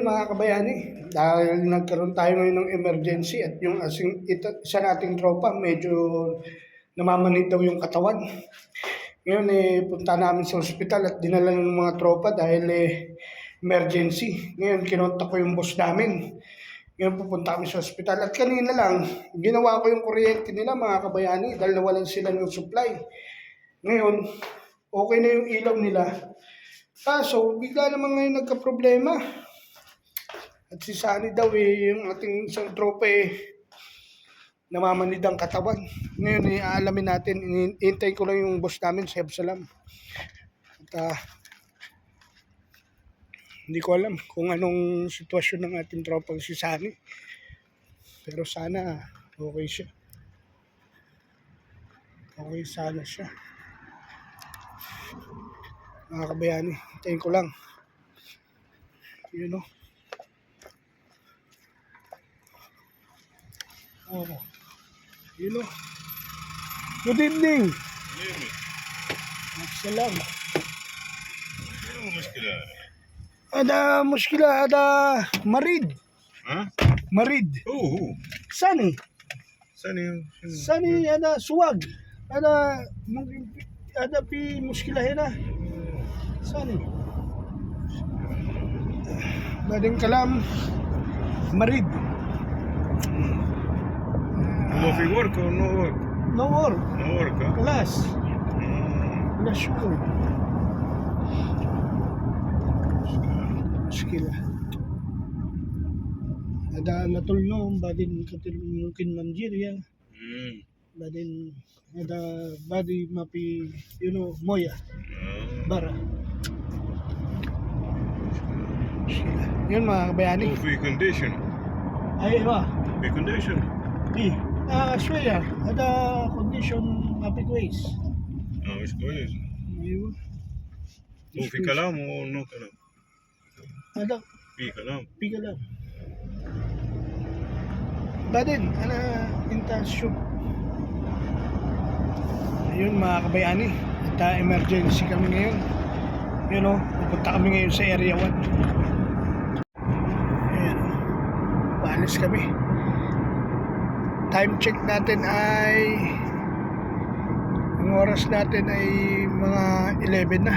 mga kabayani, dahil nagkaroon tayo ngayon ng emergency at yung isa nating tropa medyo namamanid daw yung katawan. Ngayon punta namin sa ospital at dinala ng mga tropa dahil emergency. Ngayon kinontak ko yung boss namin. Ngayon pupunta kami sa ospital at kanina lang ginawa ko yung kuryente nila mga kabayani dahil nawalan sila ng supply. Ngayon okay na yung ilaw nila. Kaso bigla naman ngayon nagka-problema. At si Sunny daw yung ating isang tropa namamanid ang katawan. Ngayon aalamin natin, intay ko lang yung boss namin sa Absalam. At hindi ko alam kung anong sitwasyon ng ating tropang si Sunny. Pero sana okay siya. Okay sana siya. Mga kabayani, hintayin ko lang. You know. Oh, you know. Good evening. Salam. مشكلة Ada muskila, ada marid. ها Marid. هو Sani. ثاني Ada suwag. Ada pi muskila hena. Sani. Bading kalam. Marid. هو في ورك او نو ورك No work. نو ورك Class. Wala syukur. Muskila. Ada natulnom badin katil mungkin Manjiria. Badin ada badi mapi moya bara. Yun mga kabayani. هو في كونديشن Ay iba. في كونديشن شوية هذا condition mapi كويس. مش كويس ايوه. هو في كلام ونو كلام هذا في كلام في كلام. بعدين أنا أنت شوف. Ayun mga kabayani, at emergency kami ngayon. Pupunta kami ngayon sa Area 1. Ayan, paalis kami. Time check natin ay, ang oras natin ay mga 11 na.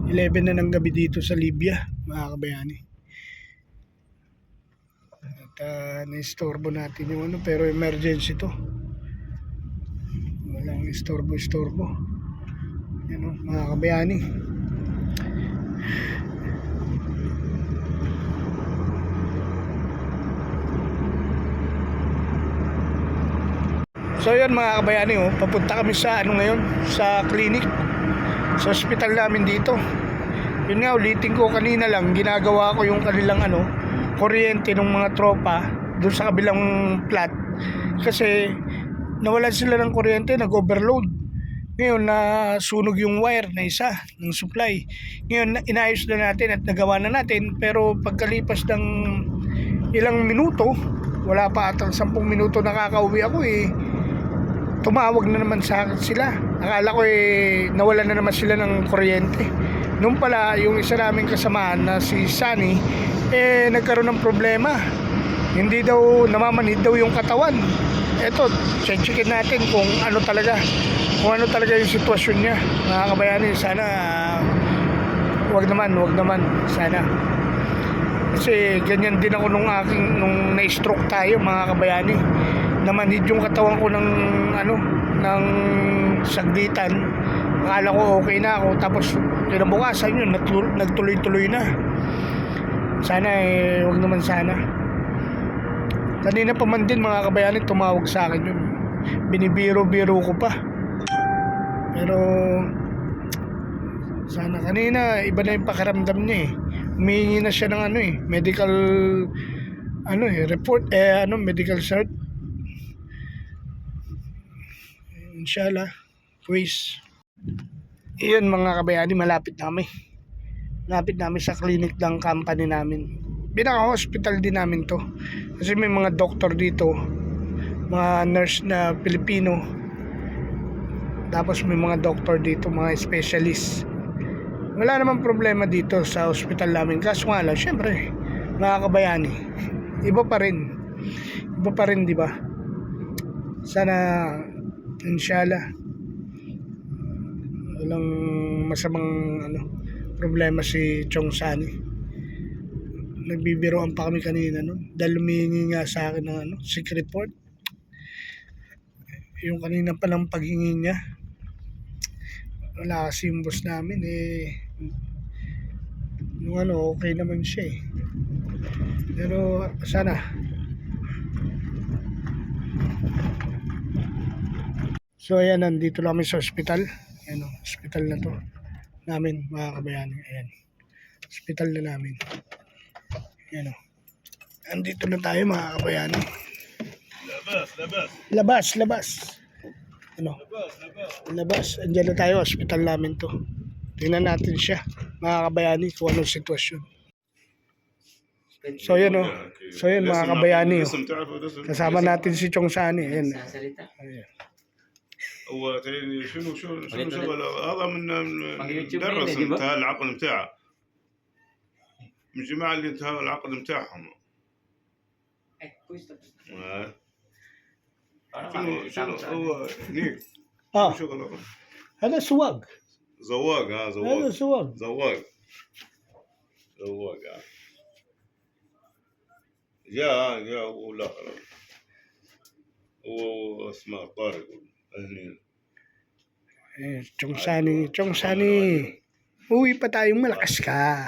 11 na ng gabi dito sa Libya, mga kabayani. At na-istorbo natin yung pero emergency to. Walang istorbo. Mga kabayani. So yun mga kabayani, papunta kami sa ngayon, sa clinic, sa hospital namin dito. Yun nga, ulitin ko kanina lang, ginagawa ko yung kanilang kuryente ng mga tropa doon sa kabilang plat. Kasi nawalan sila ng kuryente, nag-overload. Ngayon nasunog yung wire na isa ng supply. Ngayon inayos na natin at nagawa na natin, pero pagkalipas ng ilang minuto, wala pa atang 10 minuto nakakauwi ako tumawag na naman sa akin sila. Akala ko nawalan na naman sila ng kuryente. Nung pala yung isa naming kasamaan na si Sunny nagkaroon ng problema. Hindi daw namamanid daw yung katawan. Eto, checkin natin kung ano talaga yung sitwasyon niya. Mga kabayani, sana wag naman sana. Kasi ganyan din ako nung na-stroke tayo mga kabayani. Namanid yung katawan ko ng saglitan. Akala ko okay na ako, tapos kinabukasan yun nagtuloy-tuloy na. Sana wag naman sana. Kanina pa man din mga kabayani, tumawag sa akin yun. Binibiro-biro ko pa. Pero sana kanina iba na yung pakiramdam niya Humingi na siya ng medical report, medical cert. Inshallah, please. Iyon mga kabayani, malapit namin sa clinic ng company namin. Binaka-hospital din namin to. Kasi may mga doktor dito, mga nurse na Pilipino. Tapos may mga doktor dito, mga specialist. Wala namang problema dito sa hospital namin. Kaso nga lang, syempre, mga kabayani. Iba pa rin. Iba pa rin, di ba? Sana, inshallah, walang masamang problema si Chong Sani. Nagbibiroan pa kami kanina dahil humingi nga sa akin ng secret report. Yung kanina palang paghingi niya, wala kasi yung boss namin yung okay naman siya pero sana. So ayan, nandito lang kami sa ospital. Ayan, hospital na to namin, mga kabayani. Ayan, hospital na namin. Ayan, andito na tayo, mga kabayani. Labas. Labas. Andiyan na tayo, hospital namin to. Tingnan natin siya, mga kabayani, kung anong sitwasyon. So yan mga kabayani. Kasama natin si Chong Sani. Ayan. هو شنو شغله هذا من درس انتهى العقد بتاعه من الجماعه اللي انتهى العقد بتاعهم شنو هو هنيك شغله هذا سواق. زواق هذا سواق. زواق جاء ولا هو اسمه طارق هني Chong Sani. Uwi pa tayong malakas ka.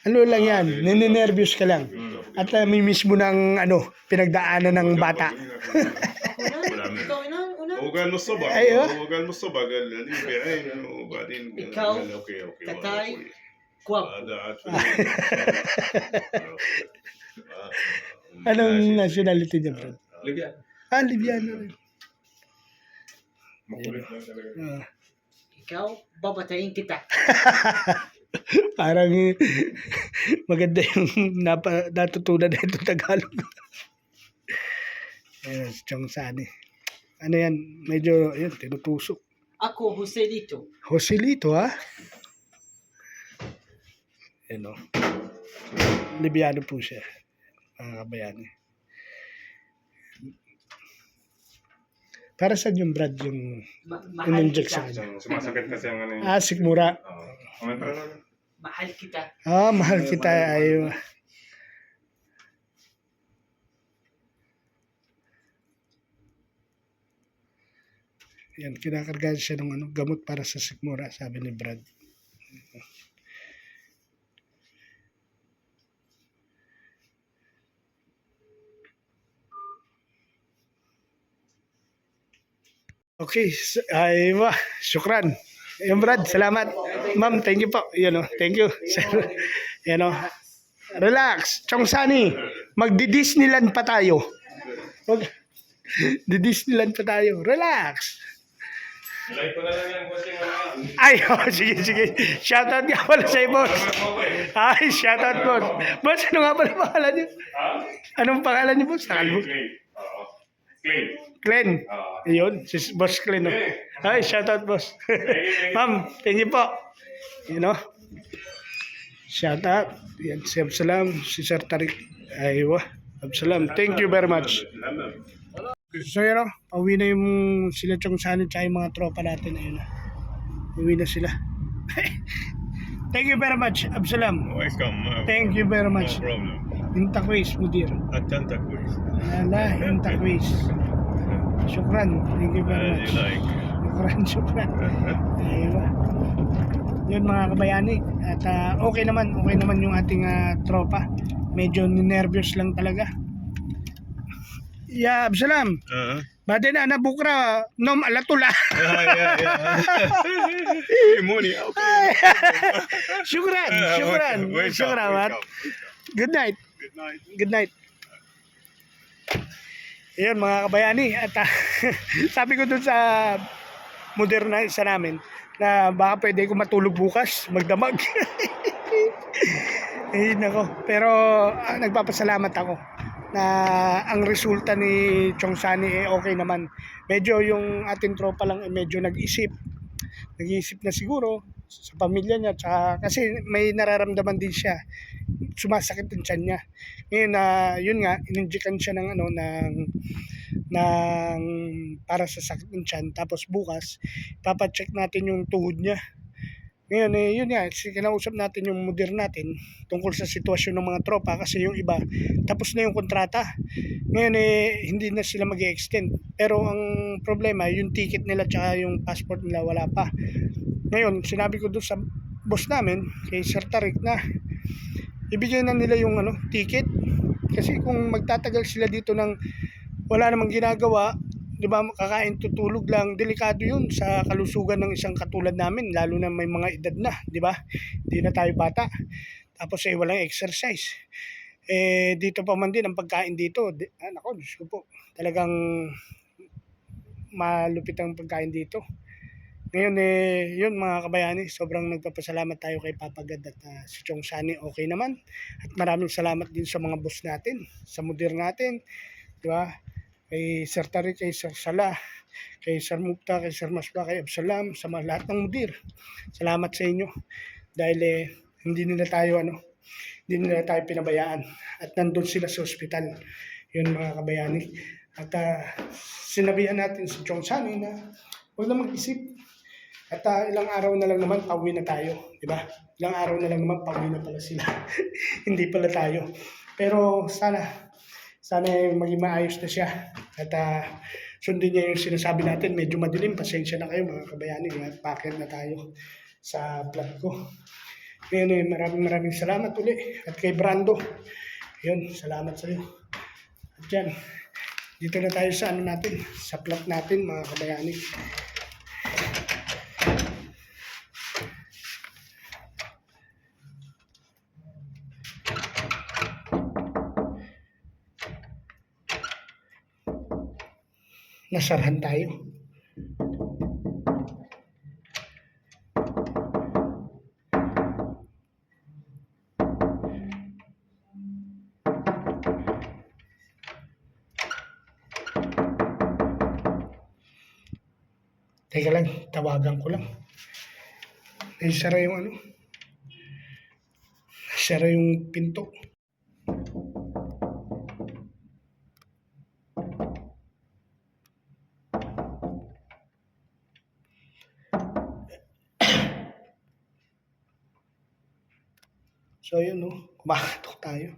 Ano lang yan, nininervyos ka lang. At namimiss mo ng pinagdaanan ng bata. هو قال من الصبح أيوة. هو قال من الصبح قال لي بعين وبعدين قال اوكي هذا عاد Anong nationality niya, bro? ليبيا Libyano rin. Ikaw, babatayin kita. Parang maganda yung natutunan na itong Tagalog. Ayan, Chong Sani. Ano yan? Medyo, tinutusok. Ako, Joselito. Joselito, ha? Ayan, Libyano po siya. Mga kabayani. Para saan yung Brad yung Mahal in-inject sa kita. kanya? sumasakit kasi ang ano Sikmura. Mahal kita. Mahal kita. Ayaw. Yan, kinakargahan siya ng gamot para sa sikmura, sabi ni Brad. Okay, syukran. Yung Brad, salamat. Ma'am, thank you po. Thank you. Relax. Chong Sani, magdi-Disneyland pa tayo. Di-Disneyland pa tayo. Relax. Like ko na lang yan, bossing. Ay, sige. Shoutout nga pala sa'yo, boss. Ay, shoutout, boss. Boss, ano nga pala pangalan niyo? Anong pangalan niyo, boss? Nakalbo. Glenn. Ayun, si Boss Glenn. Ay, shoutout, boss. Ma'am, thank you po. Shoutout. Yan, si Absalam, si Sir Tarik. Aywa, Absalam. Thank you very much. So, pauwi na yung sila Chong Sani at yung mga tropa natin. Ayun na. Uwi na sila. Thank you very much, Absalam. Welcome. Thank you very No much. problem. Inta quiz, mudir. حتى انت كويس. Inta quiz. Shukran. Thank you very much. Shukran. Ayun. Yun, mga kabayani. At okay naman yung ating tropa. Medyo nervous lang talaga. Ya, Absalam. Bade na bukra nom alatula. موني اوكي. Shukran. Good night. Ayun, mga kabayani, at sabi ko dun sa moderna isa namin na baka pwede ko matulog bukas, magdamag. Pero nagpapasalamat ako na ang resulta ni Chong Sani okay naman. Medyo yung ating tropa lang medyo nag-iisip na siguro sa pamilya niya. Tsaka, kasi may nararamdaman din siya. Sumasakit yung tiyan niya. Ngayon na yun nga, ininjikan siya ng ng para sa sakit ng tiyan. Tapos bukas, papacheck natin yung tuhod niya. Ngayon yun nga, kinausap natin yung mudir natin tungkol sa sitwasyon ng mga tropa kasi yung iba tapos na yung kontrata. Ngayon hindi na sila mag-extend. Pero ang problema, yung ticket nila tsaka yung passport nila wala pa. Ngayon, sinabi ko doon sa boss namin, kay Sir Tarik, na ibigay na nila yung ticket. Kasi kung magtatagal sila dito ng wala namang ginagawa, di ba, kakain tutulog lang, delikado yun sa kalusugan ng isang katulad namin, lalo na may mga edad na, di ba? Hindi na tayo bata. Tapos walang exercise. Dito pa man din ang pagkain dito. Nako, Diyos ko po. Talagang malupit ang pagkain dito. Ngayon yun mga kabayani, sobrang nagpapasalamat tayo kay Papa God at si Chong Sani okay naman. At maraming salamat din sa mga boss natin, sa mudir natin, di ba? Kay Sir Tarik, kay Sir Salah, kay Sir Mukta, kay Sir Masba, kay Absalam, sa mga lahat ng mudir. Salamat sa inyo dahil hindi nila tayo pinabayaan at nandun sila sa ospital. Yun mga kabayani. At sinabihan natin si Chong Sani na huwag na mag-isip. At ilang araw na lang naman pauwi na tayo, di ba? Ilang araw na lang naman pauwi na pala sila. Hindi pala tayo. Pero sana maging maayos na siya. At sundin niya yung sinasabi natin. Medyo madilim. Pasensya na kayo mga kabayani. At pakit na tayo sa vlog ko. Ngayon maraming salamat uli. At kay Brando. Yun, salamat sa iyo. At yan. Dito na tayo sa natin. Sa vlog natin mga kabayani. Nasarhan tayo. Teka lang, tawagan ko lang. Sara yung sara yung pinto. So yun kumakatok tayo.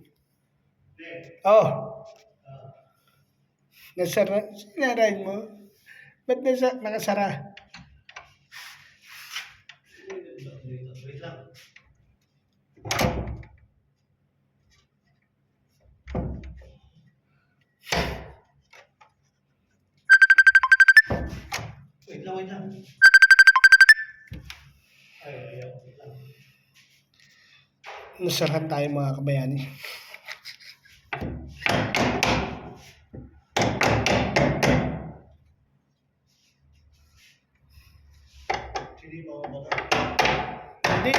Nasara, sinarahin mo? Ba't nakasara? Wait lang. Wait lang. Wait lang. Nasarhan tayo mga kabayani. Hindi ba ako baka? Hindi.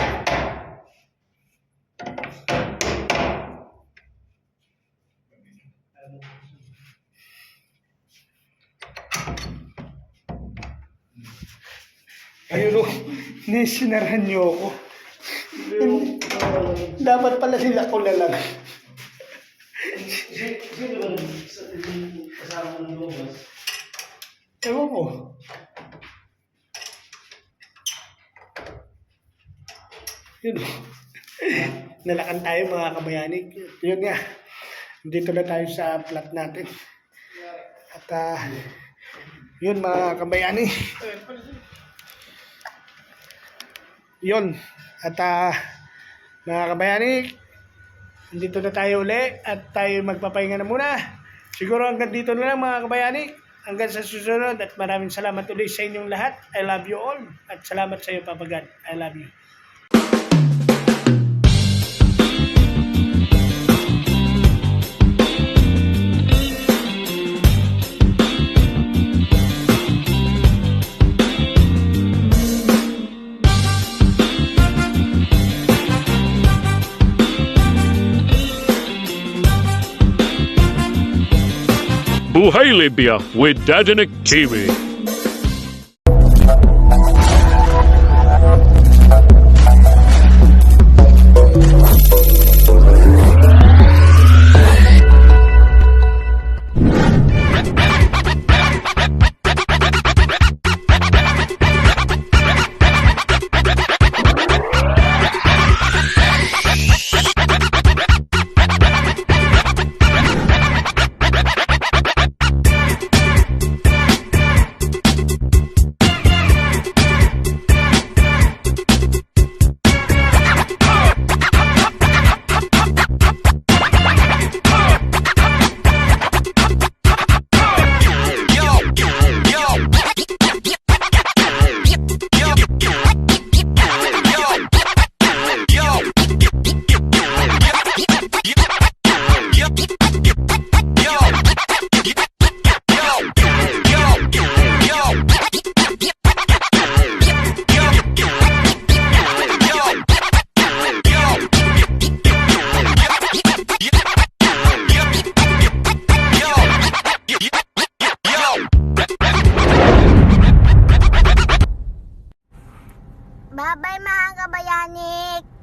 Ayun sinarhan niyo ako. Dapat pala sila ko na lang. Sino ba kasama mo ng lobas? Ewan ko. Yun. Nalakan tayo mga kabayani. Yun nga. Dito na tayo sa plot natin. At yun mga kabayani. Yun. At mga kabayani, dito na tayo uli at tayo magpapahinga na muna. Siguro hanggang dito na lang mga kabayani. Hanggang sa susunod at maraming salamat ulit sa inyong lahat. I love you all. At salamat sa iyo, Papa God. I love you. Buhay Libya with Dadanik TV. Bye-bye mga kabayanik!